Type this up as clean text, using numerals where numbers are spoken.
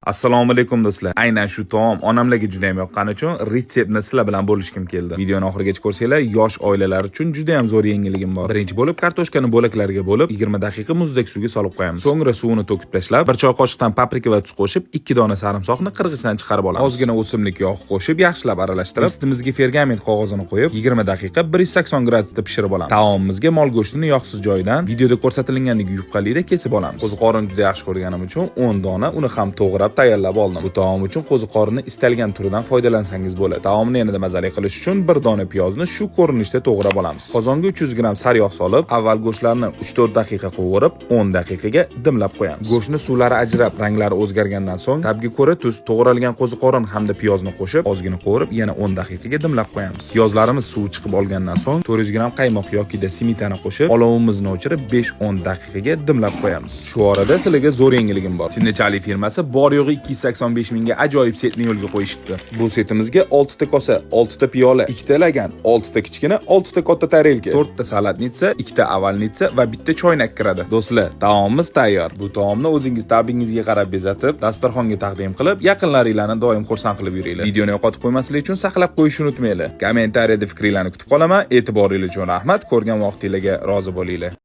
Assalomu alaykum do'stlar. Aynan shu taom onamlarga juda ham yoqqani uchun retseptni sizlar bilan bo'lishkim keldi. Videoni oxirigacha ko'rsanglar, yosh oilalar uchun juda ham zo'r yangiligim bor. Birinchi bo'lib kartoshkani bo'laklarga bo'lib 20 daqiqa muzdek suvga solib qo'yamiz. So'ngra suvini to'kib tashlab, 1 choy qoshiqdan paprika va tuz qo'shib, 2 dona sarimsoqni qirg'ichdan chiqarib olamiz. Ozgina o'simlik yog' qo'shib, yaxshilab aralashtirib, istimizga pergament qog'ozini qo'yib, 20 daqiqa 180 gradusda pishirib olamiz. Taomimizga mol go'shtini yog'siz joyidan videoda ko'rsatilgandek yupqalikda kesib olamiz. Qo'ziqorin juda yaxshi ko'rganim uchun 10 dona uni ham to'g'rab tayyorlab oldim. Bu taom uchun qo'ziqorinni istalgan turidan foydalansangiz bo'ladi. Taomni yanada mazali qilish uchun 1 dona piyozni shu ko'rinishda to'g'rab olamiz. Qozonga 300 g sariyog' solib, avval go'shtlarni 3-4 daqiqa qovurib, 10 daqiqaga dimlab qo'yamiz. Go'shtni suvlari ajrab, ranglari o'zgargandan so'ng tabga ko'ra tuz, to'g'ralgan qo'ziqorin hamda piyozni qo'shib, ozgina qovurib, yana 10 daqiqaga dimlab qo'yamiz. Piyozlarimiz suv chiqib olgandan so'ng 400 g qaymoq yoki smetana qo'shib, olovimizni o'chirib 5-10 daqiqaga dimlab qo'yamiz. Shu orada sizlarga zo'r yangiligim bor. Chinnichalik firmasi bor yo'g'i 285 mingga ajoyib setni yo'lga qo'yishibdi. Bu setimizga 6 ta kosa, 6 ta piyola, 2 ta lagan, 6 ta kichkina, 6 ta katta tarelka, 4 ta salatnitsa, 2 ta avalnitsa va 1 ta choynak kiradi. Do'stlar, taomimiz tayyor. Bu taomni o'zingiz ta'bingizga qarab bezatib, dasturxonga taqdim qilib, yaqinlaringlarni doim xursand qilib yuringlar. Videoni yo'qotib qo'ymaslik uchun saqlab qo'yishni unutmanglar. Kommentariyada fikringizni kutib qolaman. E'tiboringiz uchun rahmat. Ko'rgan vaqtingizga rozi bo'linglar.